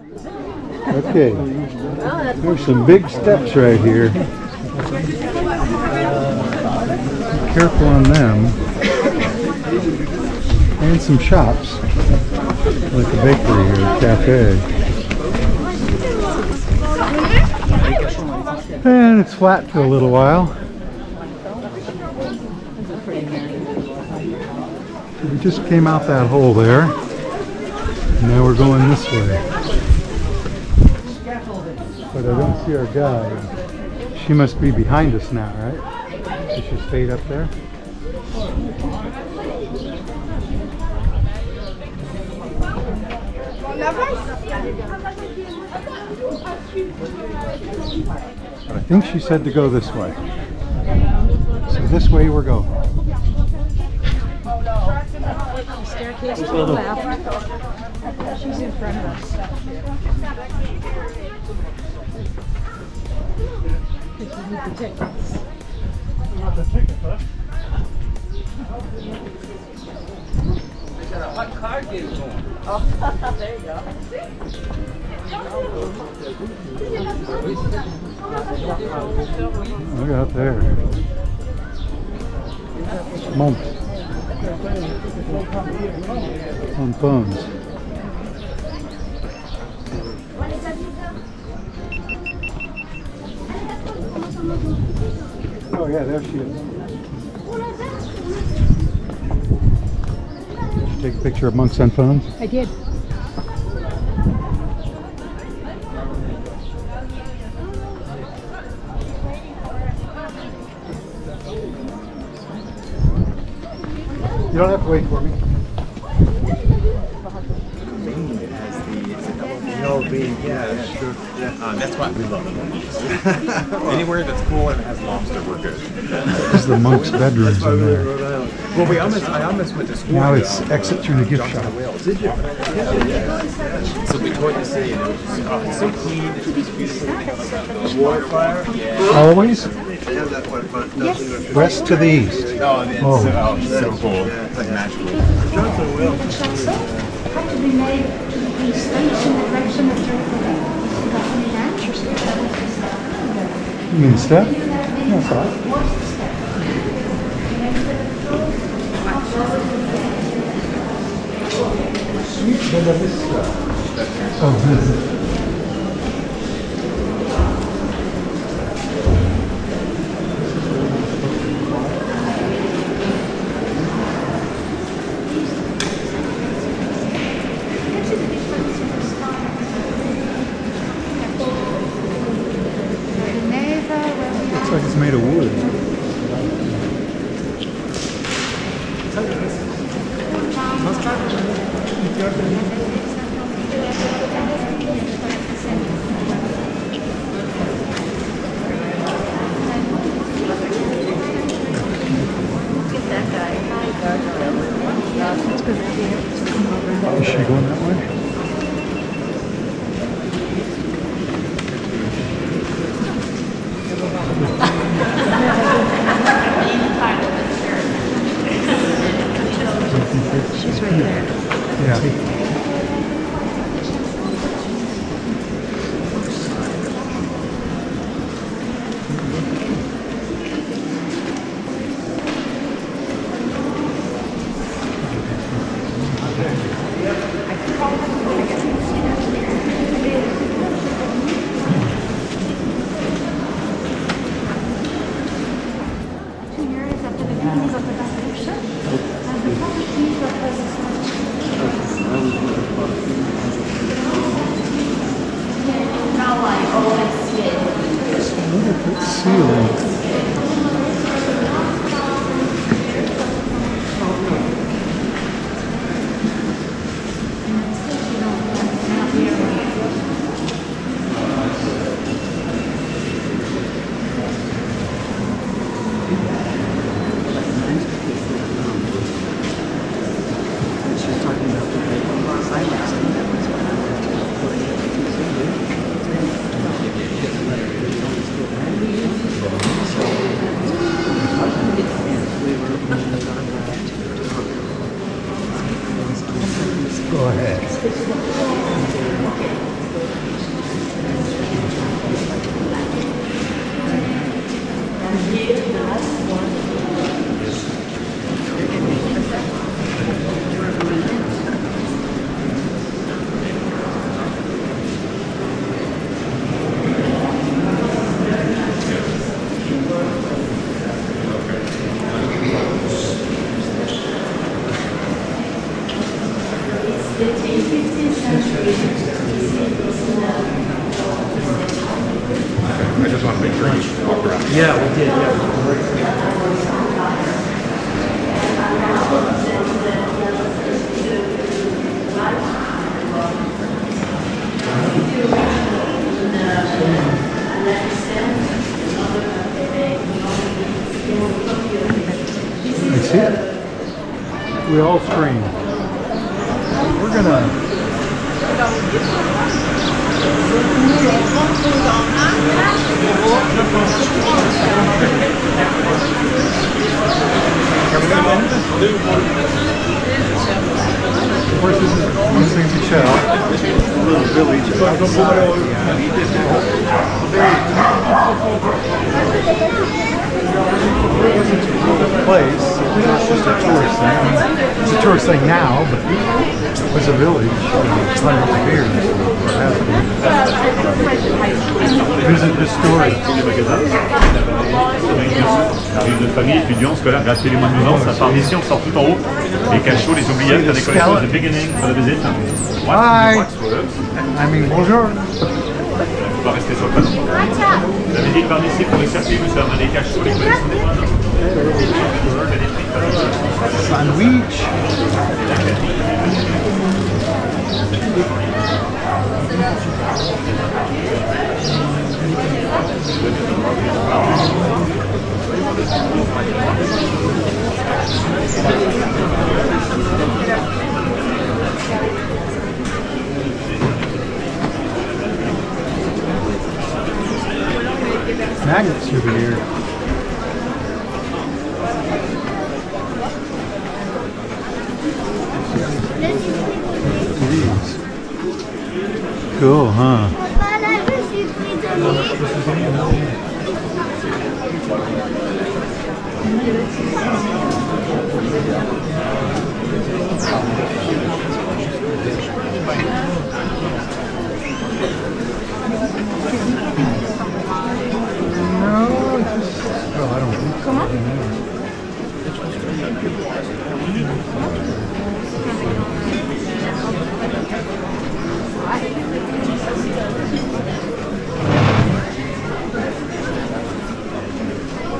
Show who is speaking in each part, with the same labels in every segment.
Speaker 1: Okay, there's some big steps right here. Careful on them. And some shops, like a bakery or a cafe. And it's flat for a little while. We just came out that hole there. And now we're going this way. But I don't see our guide. She must be behind us now, right? So she stayed up there. I think she said to go this way. So this way we're going.
Speaker 2: The staircase to the left. She's in front of us. If you need the tickets.
Speaker 3: You want the ticket, huh?
Speaker 4: What card game going?
Speaker 2: Oh, there you go.
Speaker 1: Look out there. Monks. On phones. Oh yeah, there she is. Did you take a picture of monks on phones?
Speaker 2: I did.
Speaker 1: You don't have to wait for me.
Speaker 5: That's why we love it. Anywhere that's cool and has lobster, we're good.
Speaker 1: This is the monks' bedrooms in there.
Speaker 5: Well, I almost went to school.
Speaker 1: Now it's exit through the gift shop.
Speaker 5: Did you? So Victoria City, and it was so clean. It was beautiful. Water fire.
Speaker 1: Always west to the east.
Speaker 5: Oh, it's so cool. It's like magical.
Speaker 6: Had to be made to the states in the direction of Jerusalem.
Speaker 1: You mean step? That's all right. Oh, looks like it's made of wood. Is she going that way?
Speaker 2: She's right there.
Speaker 1: Yeah. Go ahead.
Speaker 5: I just want to make sure you walk around.
Speaker 3: Yeah, we did, yeah.
Speaker 1: I see it. We all scream. We're gonna. Of course, this is Mont Saint Michel, a little village outside. Place. It's just a tourist thing. It's a tourist thing now, but it was a village hundreds of years. Visit the story.
Speaker 3: Une famille étudiante scolaire gratuite les mois de novembre, ça part d'ici, on sort tout en haut. Les cachots, les oubliettes, t'as des collections de beginning for the visit.
Speaker 1: Hi. I mean, bonjour.
Speaker 3: On va rester sur le panneau. La visite par ici pour les circuits, vous savez, les cachots, les collections des mois.
Speaker 1: Sandwich. Magnet souvenir. These. Cool, huh?
Speaker 6: Voilà, je suis prisonnier.
Speaker 1: No, it's just. Well, I don't think so.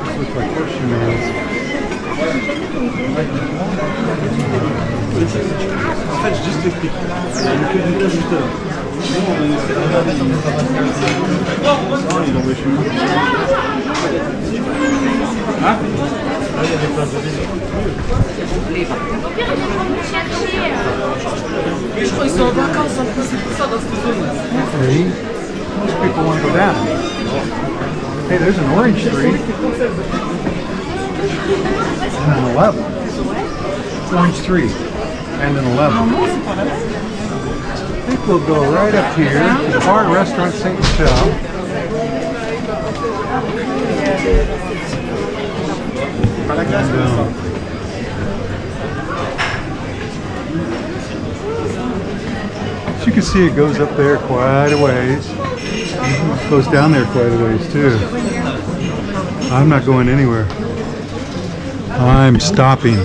Speaker 1: This looks like horseshoe nails.
Speaker 3: En fait, juste explique. Il y a une queue de ajouteur. Ils ont vécu. Ah, là, il y a des places de visite.
Speaker 2: Je crois qu'ils sont en vacances en plus, c'est pour ça dans cette zone.
Speaker 1: See? Most people want to go down. Hey, there's an orange tree. And an 11. Orange tree. And an 11. I think we'll go right up here to the bar and restaurant Saint Michel. As you can see, it goes up there quite a ways. It goes down there quite a ways too. I'm not going anywhere. I'm stopping.